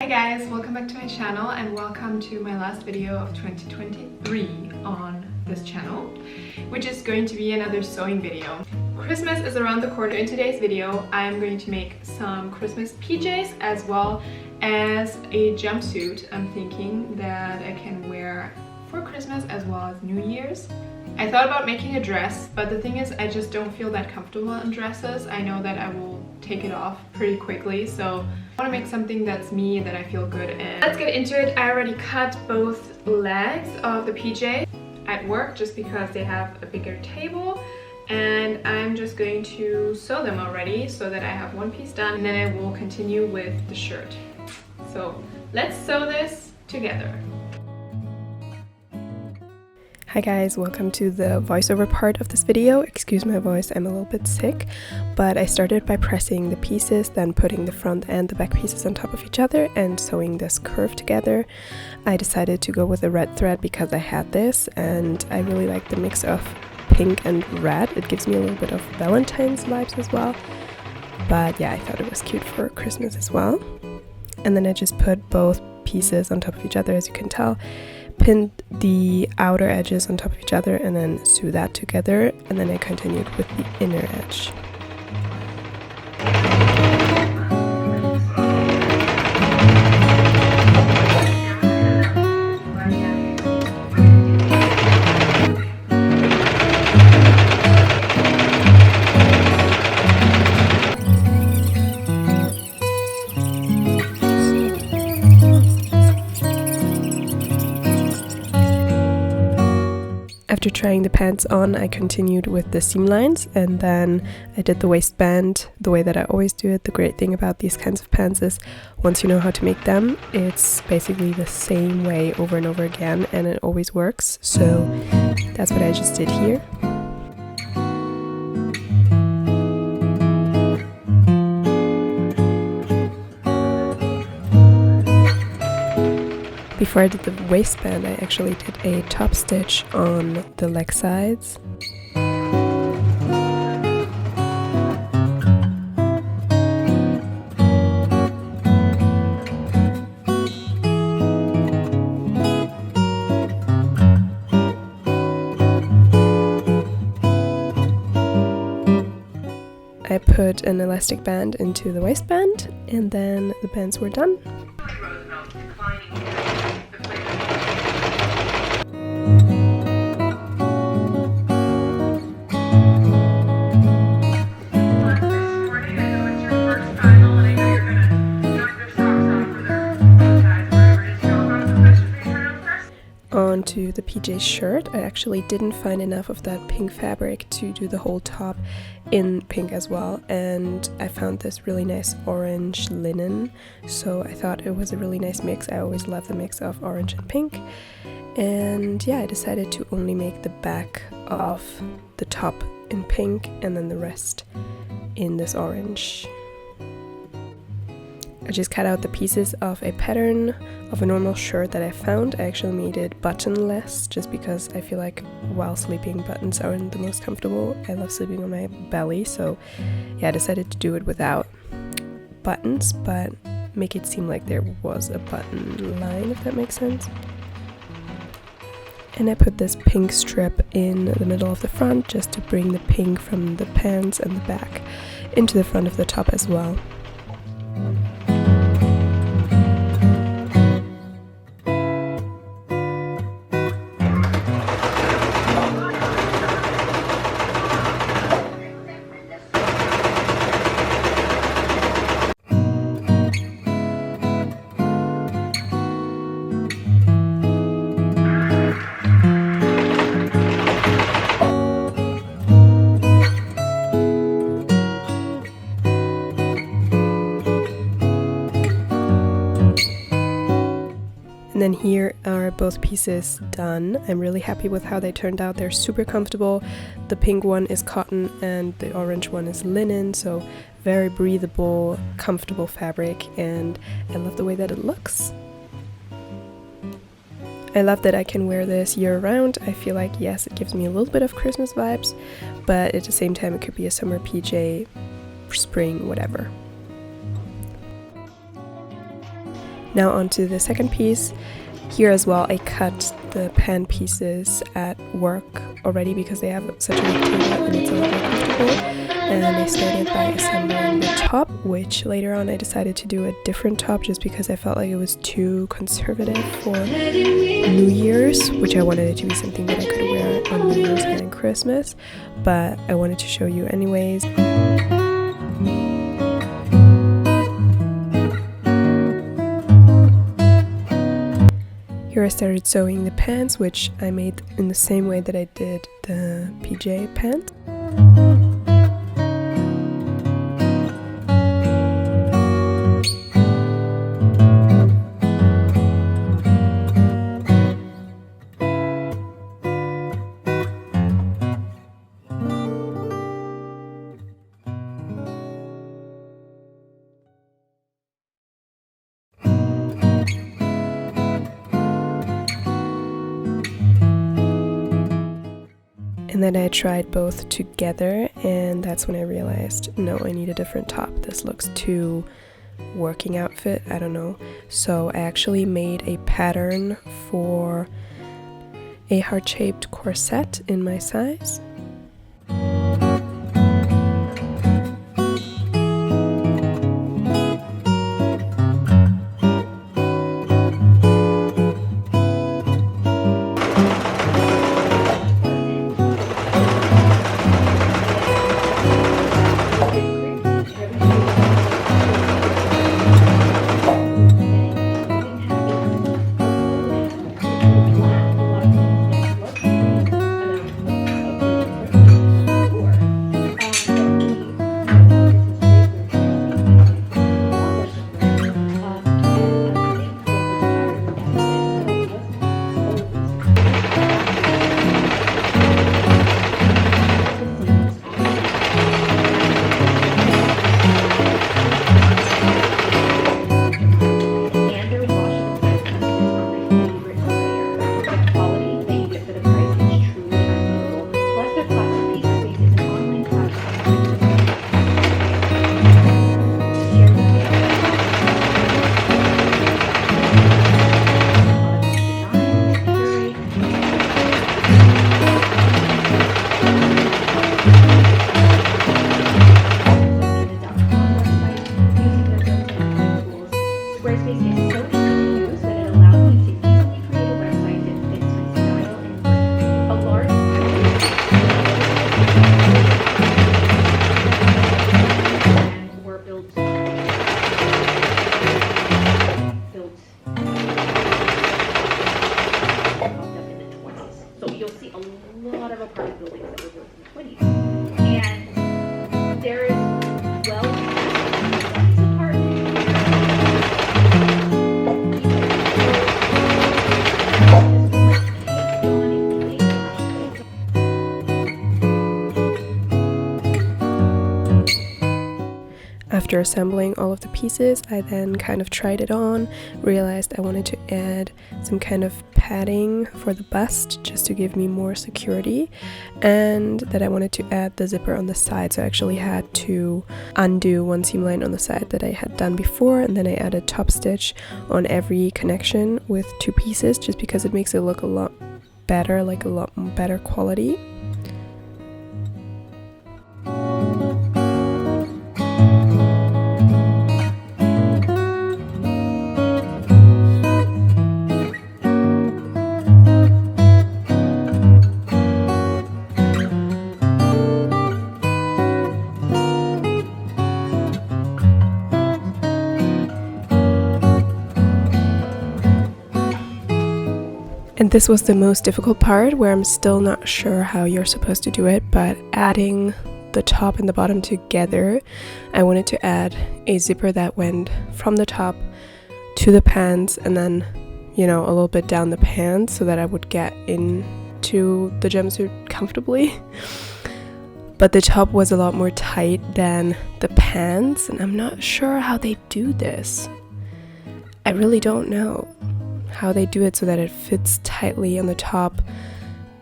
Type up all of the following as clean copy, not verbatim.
Hi guys, welcome back to my channel and welcome to my last video of 2023 on this channel, which is going to be another sewing video. Christmas is around the corner. In today's video, I'm going to make some Christmas PJs as well as a jumpsuit I'm thinking that I can wear for Christmas as well as New Year's. I thought about making a dress, but the thing is I just don't feel that comfortable in dresses. I know that I will take it off pretty quickly, so I want to make something that's me, that I feel good in. Let's get into it. I already cut both legs of the PJ at work just because they have a bigger table, and I'm just going to sew them already so that I have one piece done, and then I will continue with the shirt. So let's sew this together. Hi guys, welcome to the voiceover part of this video. Excuse my voice, I'm a little bit sick, but I started by pressing the pieces, then putting the front and the back pieces on top of each other and sewing this curve together. I decided to go with a red thread because I had this and I really like the mix of pink and red. It gives me a little bit of Valentine's vibes as well, but yeah, I thought it was cute for Christmas as well. And then I just put both pieces on top of each other, as you can tell, pinned the outer edges on top of each other and then sew that together, and then I continued with the inner edge. After trying the pants on, I continued with the seam lines, and then I did the waistband the way that I always do it. The great thing about these kinds of pants is once you know how to make them, it's basically the same way over and over again, and it always works. So that's what I just did here. Before I did the waistband, I actually did a top stitch on the leg sides. I put an elastic band into the waistband, and then the bands were done. Onto the PJ shirt. I actually didn't find enough of that pink fabric to do the whole top in pink as well, and I found this really nice orange linen, so I thought it was a really nice mix. I always love the mix of orange and pink, and yeah, I decided to only make the back of the top in pink and then the rest in this orange. I just cut out the pieces of a pattern of a normal shirt that I found. I actually made it buttonless just because I feel like while sleeping buttons aren't the most comfortable. I love sleeping on my belly, so yeah, I decided to do it without buttons, but make it seem like there was a button line, if that makes sense. And I put this pink strip in the middle of the front just to bring the pink from the pants and the back into the front of the top as well. And then here are both pieces done. I'm really happy with how they turned out. They're super comfortable. The pink one is cotton and the orange one is linen, so very breathable, comfortable fabric, and I love the way that it looks. I love that I can wear this year round. I feel like, yes, it gives me a little bit of Christmas vibes, but at the same time it could be a summer PJ, spring, whatever. Now onto the second piece. Here as well, I cut the pan pieces at work already because they have such a big table and it's a lot more comfortable. And I started by assembling the top, which later on I decided to do a different top just because I felt like it was too conservative for New Year's, which I wanted it to be something that I could wear on New Year's and Christmas, but I wanted to show you anyways. Here I started sewing the pants, which I made in the same way that I did the PJ pants. And then I tried both together, and that's when I realized, no, I need a different top. This looks too working outfit, I don't know. So I actually made a pattern for a heart-shaped corset in my size. After assembling all of the pieces, I then kind of tried it on, realized I wanted to add some kind of padding for the bust just to give me more security, and that I wanted to add the zipper on the side. So I actually had to undo one seam line on the side that I had done before, and then I added top stitch on every connection with 2 pieces just because it makes it look a lot better, like a lot better quality. And this was the most difficult part, where I'm still not sure how you're supposed to do it, but adding the top and the bottom together, I wanted to add a zipper that went from the top to the pants and then, you know, a little bit down the pants so that I would get into the jumpsuit comfortably. But the top was a lot more tight than the pants, and I'm not sure how they do this. I really don't know how they do it so that it fits tightly on the top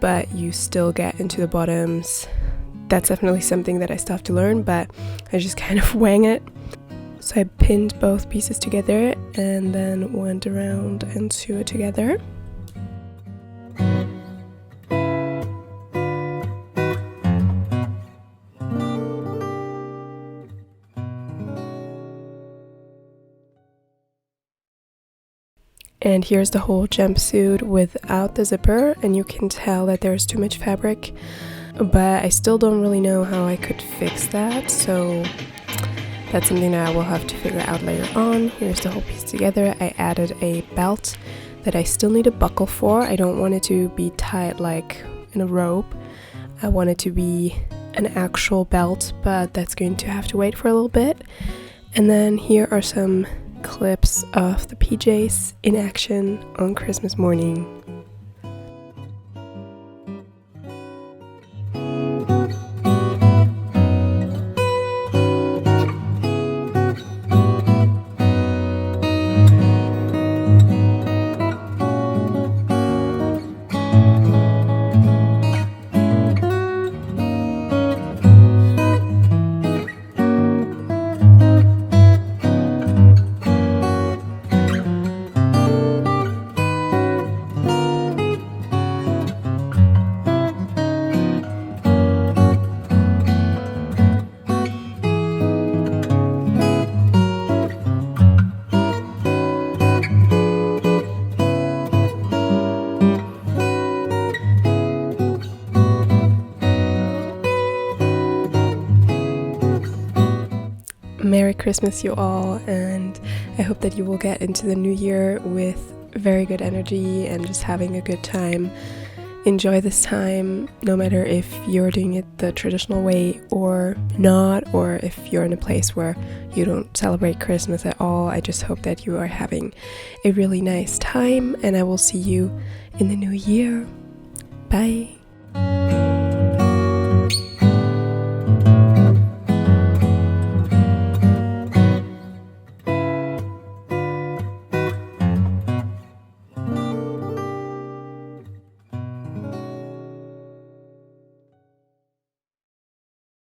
but you still get into the bottoms. That's definitely something that I still have to learn, but I just kind of wang it. So I pinned both pieces together and then went around and sew it together. And here's the whole jumpsuit without the zipper, and you can tell that there's too much fabric, but I still don't really know how I could fix that, so that's something that I will have to figure out later on. Here's the whole piece together. I added a belt that I still need a buckle for. I don't want it to be tied like in a rope. I want it to be an actual belt, but that's going to have to wait for a little bit. And then here are some clips of the PJs in action on Christmas morning. Merry Christmas, you all, and I hope that you will get into the new year with very good energy and just having a good time. Enjoy this time, no matter if you're doing it the traditional way or not, or if you're in a place where you don't celebrate Christmas at all. I just hope that you are having a really nice time, and I will see you in the new year. Bye!